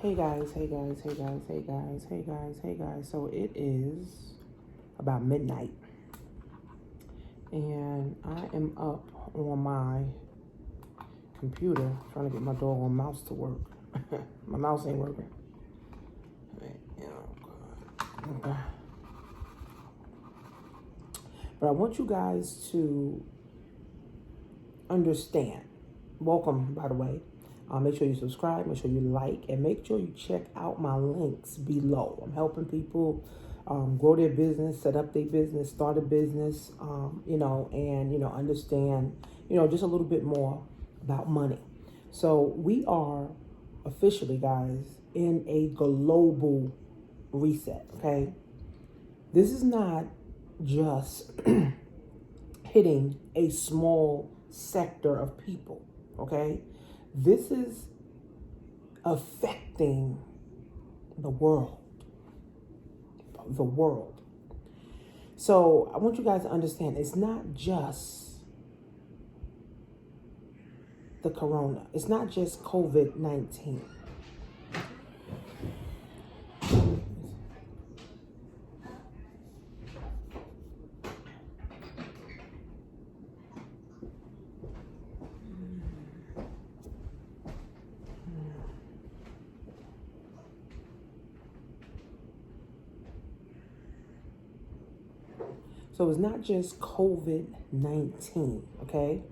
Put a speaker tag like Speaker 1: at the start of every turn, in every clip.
Speaker 1: Hey guys, hey guys, hey guys, hey guys, hey guys, hey guys. So it is about midnight and I am up on my computer trying to get my doggone mouse to work. My mouse ain't working. Okay. But I want you guys to understand. Welcome, by the way. Make sure you subscribe, make sure you like, and make sure you check out my links below. I'm helping people grow their business, set up their business, start a business, and understand, just a little bit more about money. So we are officially, guys, in a global reset, okay? This is not just hitting a small sector of people, okay? This is affecting the world. The world. So I want you guys to understand it's not just the corona. It's not just COVID-19. So it's not just COVID-19, okay?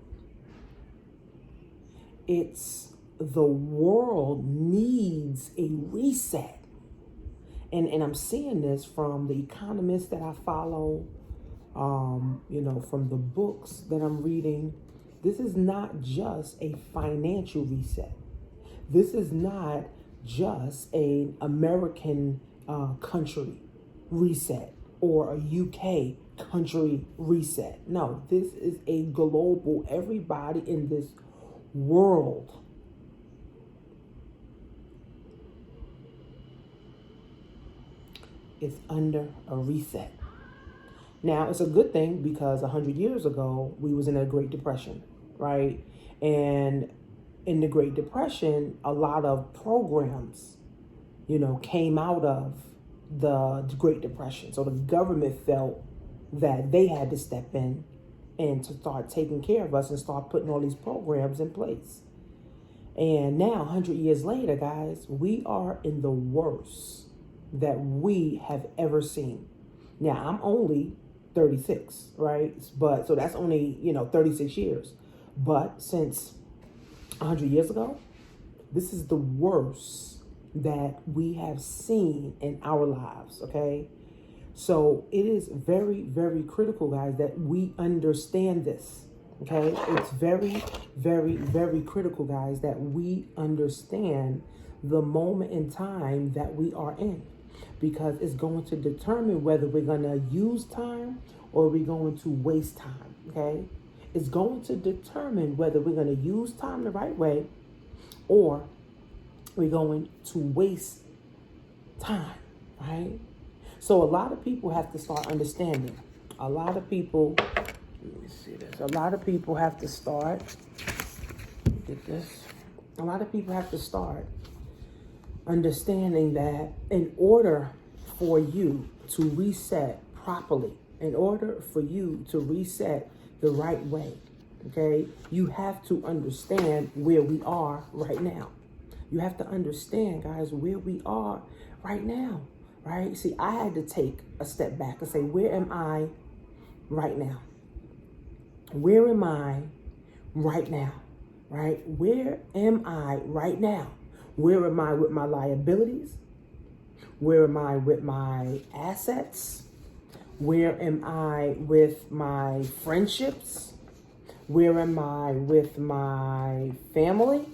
Speaker 1: It's the world needs a reset. And I'm seeing this from the economists that I follow, from the books that I'm reading. This is not just a financial reset. This is not just an American country reset or a UK country reset. No, this is a global, everybody in this world is under a reset. Now, it's a good thing because 100 years ago, we was in a Great Depression, right? And in the Great Depression, a lot of programs, came out of the Great Depression. So the government felt that they had to step in and to start taking care of us and start putting all these programs in place. And now, 100 years later, guys, we are in the worst that we have ever seen. Now, I'm only 36, right? But so that's only, 36 years. But since 100 years ago, this is the worst that we have seen in our lives, okay? So it is very, very critical, guys, that we understand this, okay? It's very, very, very critical, guys, that we understand the moment in time that we are in, because it's going to determine whether we're going to use time or we're going to waste time, okay? It's going to determine whether we're going to use time the right way or we're going to waste time, right? So a lot of people have to start understanding. A lot of people, let me see this. A lot of people have to start, get this. A lot of people have to start understanding that in order for you to reset properly, in order for you to reset the right way, okay, you have to understand where we are right now. You have to understand, guys, where we are right now, right? See, I had to take a step back and say, where am I right now? Where am I right now, right? Where am I right now? Where am I with my liabilities? Where am I with my assets? Where am I with my friendships? Where am I with my family?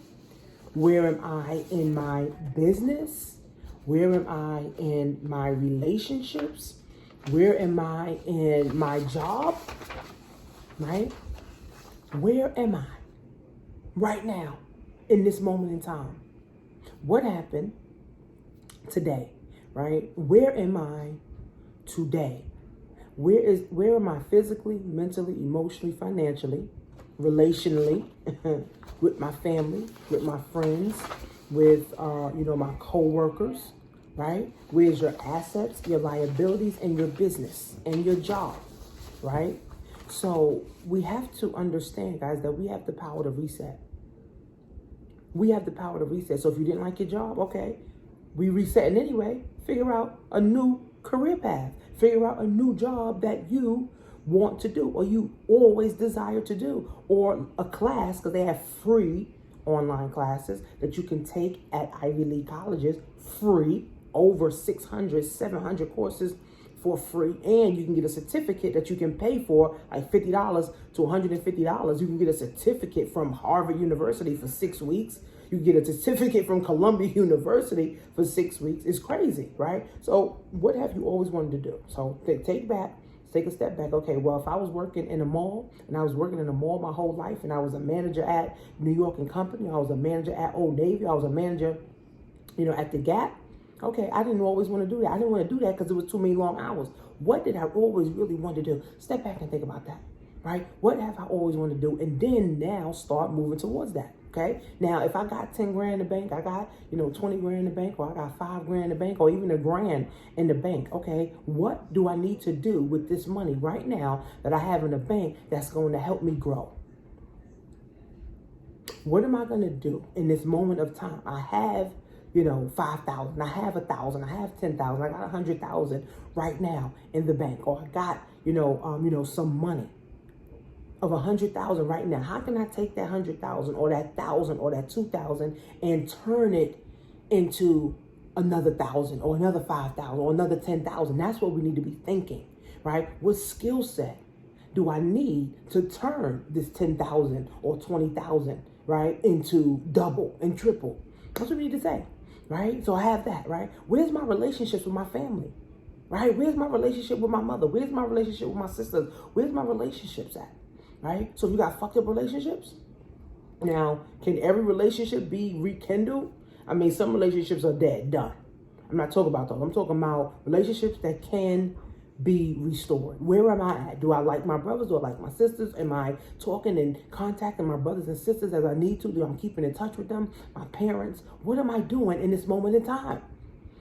Speaker 1: Where am I in my business? Where am I in my relationships? Where am I in my job? Right? Where am I right now in this moment in time? What happened today? Right? Where am I today? Where am I physically, mentally, emotionally, financially, relationally, with my family, with my friends, with, my coworkers, right? Where's your assets, your liabilities, and your business and your job, right? So we have to understand, guys, that we have the power to reset. We have the power to reset. So if you didn't like your job, okay, we resetting anyway. Figure out a new career path. Figure out a new job that you want to do or you always desire to do, or a class, because they have free online classes that you can take at Ivy League colleges, free, over 600, 700 courses for free. And you can get a certificate that you can pay for, like $50 to $150. You can get a certificate from Harvard University for 6 weeks. You get a certificate from Columbia University for 6 weeks. It's crazy, right? So what have you always wanted to do? So take a step back. Okay, well, if I was working in a mall, and I was working in a mall my whole life, and I was a manager at New York and Company, I was a manager at Old Navy, I was a manager, at the Gap. Okay, I didn't always want to do that. I didn't want to do that because it was too many long hours. What did I always really want to do? Step back and think about that, right? What have I always wanted to do? And then now start moving towards that. Okay. Now, if I got 10 grand in the bank, I got, 20 grand in the bank, or I got 5 grand in the bank, or even $1,000 in the bank. Okay. What do I need to do with this money right now that I have in the bank that's going to help me grow? What am I going to do in this moment of time? I have, 5,000, I have 1,000, I have 10,000, I got 100,000 right now in the bank, or I got, some money of 100,000 right now. How can I take that 100,000 or that 1,000 or that 2,000 and turn it into another 1,000 or another 5,000 or another 10,000? That's what we need to be thinking, right? What skill set do I need to turn this 10,000 or 20,000, right, into double and triple? That's what we need to say, right? So I have that, right? Where's my relationships with my family, right? Where's my relationship with my mother? Where's my relationship with my sisters? Where's my relationships at? Right? So if you got fucked up relationships, now, can every relationship be rekindled? I mean, some relationships are dead, done. I'm not talking about those. I'm talking about relationships that can be restored. Where am I at? Do I like my brothers? Do I like my sisters? Am I talking and contacting my brothers and sisters as I need to? Do I keep in touch with them? My parents? What am I doing in this moment in time?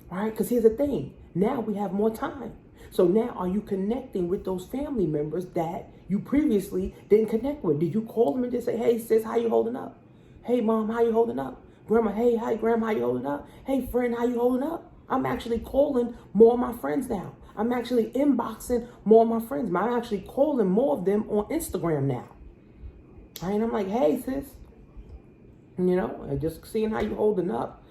Speaker 1: Right? Because here's the thing. Now we have more time. So now are you connecting with those family members that you previously didn't connect with? Did you call them and just say, hey, sis, how you holding up? Hey, mom, how you holding up? Grandma, hey, hi, grandma, how you holding up? Hey, friend, how you holding up? I'm actually calling more of my friends now. I'm actually inboxing more of my friends. I'm actually calling more of them on Instagram now. And I'm like, hey, sis, just seeing how you holding up,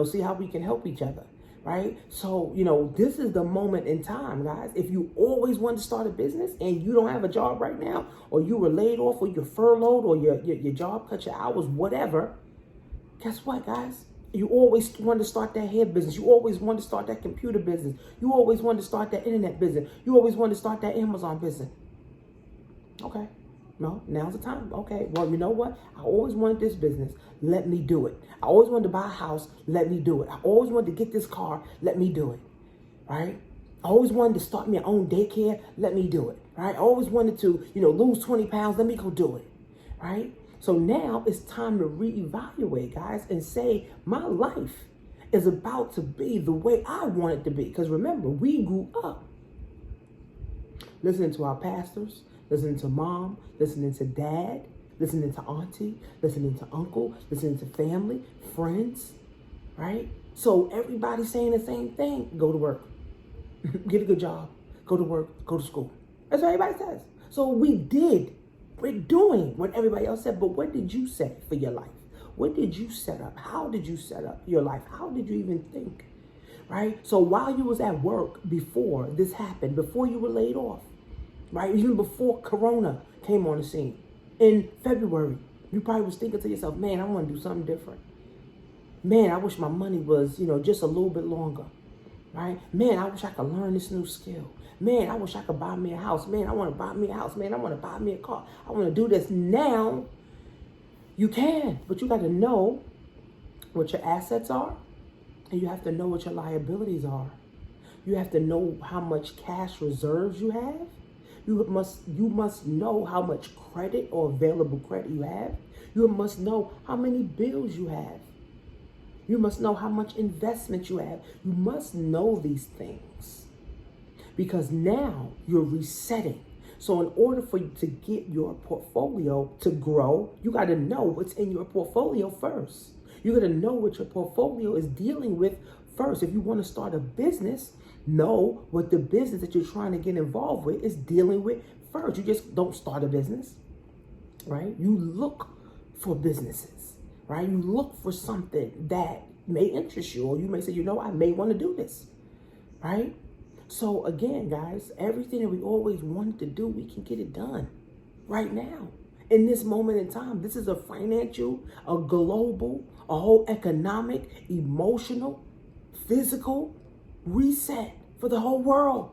Speaker 1: see how we can help each other. Right? So, this is the moment in time, guys. If you always want to start a business and you don't have a job right now, or you were laid off, or you're furloughed, or your job cut your hours, whatever, guess what, guys? You always wanted to start that hair business. You always wanted to start that computer business. You always wanted to start that internet business. You always wanted to start that Amazon business. Okay. No, now's the time. Okay, well, you know what? I always wanted this business. Let me do it. I always wanted to buy a house. Let me do it. I always wanted to get this car. Let me do it. Right? I always wanted to start my own daycare. Let me do it. Right? I always wanted to, lose 20 pounds. Let me go do it. Right? So now it's time to reevaluate, guys, and say, my life is about to be the way I want it to be. Because remember, we grew up listening to our pastors, listening to mom, listening to dad, listening to auntie, listening to uncle, listening to family, friends, right? So everybody's saying the same thing. Go to work, get a good job, go to work, go to school. That's what everybody says. So we're doing what everybody else said, but what did you say for your life? What did you set up? How did you set up your life? How did you even think, right? So while you was at work before this happened, before you were laid off, right? Even before Corona came on the scene in February, you probably was thinking to yourself, man, I want to do something different. Man, I wish my money was, just a little bit longer, right? Man, I wish I could learn this new skill. Man, I wish I could buy me a house. Man, I want to buy me a house. Man, I want to buy me a car. I want to do this now. You can, but you got to know what your assets are, and you have to know what your liabilities are. You have to know how much cash reserves you have. You must know how much credit or available credit you have. You must know how many bills you have. You must know how much investment you have. You must know these things because now you're resetting. So in order for you to get your portfolio to grow, you got to know what's in your portfolio first. You got to know what your portfolio is dealing with first. If you want to start a business, know what the business that you're trying to get involved with is dealing with first. You just don't start a business, right? You look for businesses, right? You look for something that may interest you, or you may say, you know, I may want to do this, right? So again, guys, everything that we always wanted to do, we can get it done right now. In this moment in time, this is a financial, a global, a whole economic, emotional, physical reset for the whole world.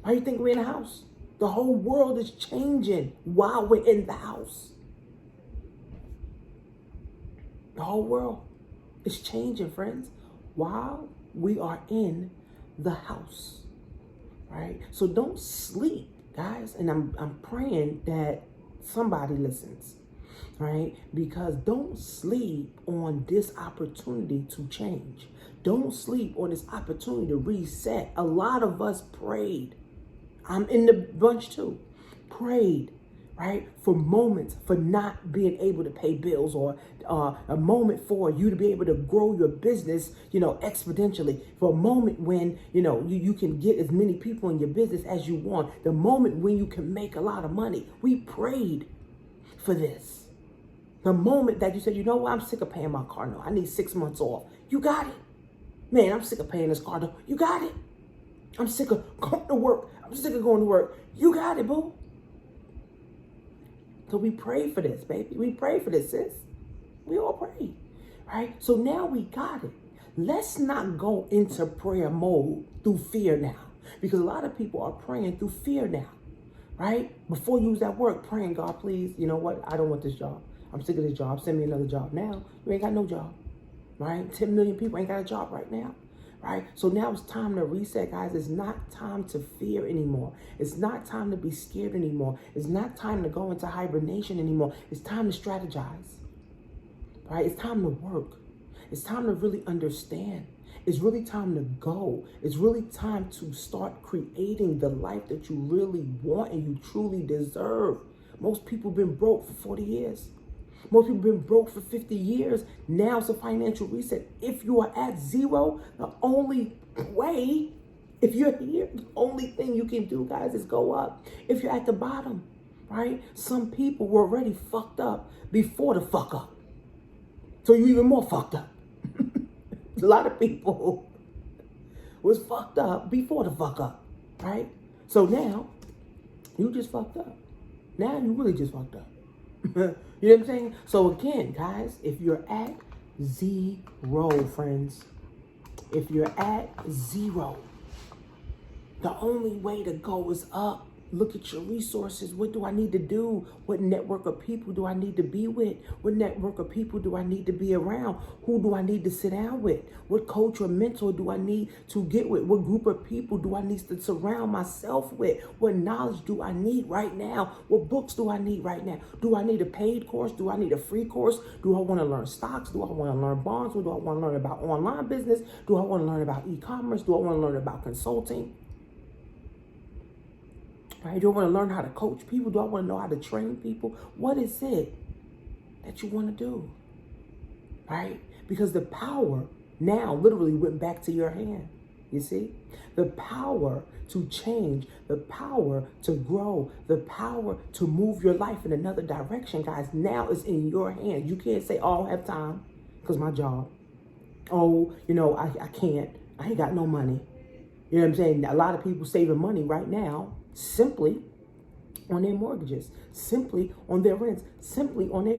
Speaker 1: How you think we're in a house? The whole world is changing while we're in the house. The whole world is changing, friends, while we are in the house, right? So don't sleep, guys. And I'm praying that somebody listens, right? Because don't sleep on this opportunity to change. Don't sleep on this opportunity to reset. A lot of us prayed. I'm in the bunch too. Prayed, right? For moments, for not being able to pay bills, or a moment for you to be able to grow your business, exponentially. For a moment when, you can get as many people in your business as you want. The moment when you can make a lot of money. We prayed for this. The moment that you said, you know what, I'm sick of paying my car note. I need 6 months off. You got it. Man, I'm sick of paying this car note. You got it. I'm sick of going to work. I'm sick of going to work. You got it, boo. So we pray for this, baby. We pray for this, sis. We all pray, right? So now we got it. Let's not go into prayer mode through fear now, because a lot of people are praying through fear now, right? Before you use that word, praying, God, please, you know what? I don't want this job. I'm sick of this job. Send me another job. Now, you ain't got no job, right? 10 million people ain't got a job right now. Right? So now it's time to reset, guys. It's not time to fear anymore. It's not time to be scared anymore. It's not time to go into hibernation anymore. It's time to strategize. Right? It's time to work. It's time to really understand. It's really time to go. It's really time to start creating the life that you really want and you truly deserve. Most people have been broke for 40 years. Most people have been broke for 50 years. Now it's a financial reset. If you are at zero, the only way, if you're here, the only thing you can do, guys, is go up. If you're at the bottom, right? Some people were already fucked up before the fuck up. So you're even more fucked up. A lot of people was fucked up before the fuck up, right? So now you just fucked up. Now you really just fucked up. You know what I'm saying? So again, guys, if you're at zero, friends, if you're at zero, the only way to go is up. Look at your resources. What do I need to do? What network of people do I need to be with? What network of people do I need to be around? Who do I need to sit down with? What coach or mentor do I need to get with? What group of people do I need to surround myself with? What knowledge do I need right now? What books do I need right now? Do I need a paid course? Do I need a free course? Do I want to learn stocks? Do I want to learn bonds? Or do I want to learn about online business? Do I want to learn about e-commerce? Do I want to learn about consulting? Right? Do I want to learn how to coach people? Do I want to know how to train people? What is it that you want to do? Right? Because the power now literally went back to your hand. You see? The power to change, the power to grow, the power to move your life in another direction, guys, now is in your hands. You can't say, oh, I don't have time because my job. Oh, I can't. I ain't got no money. You know what I'm saying? A lot of people saving money right now simply on their mortgages, simply on their rents, simply on their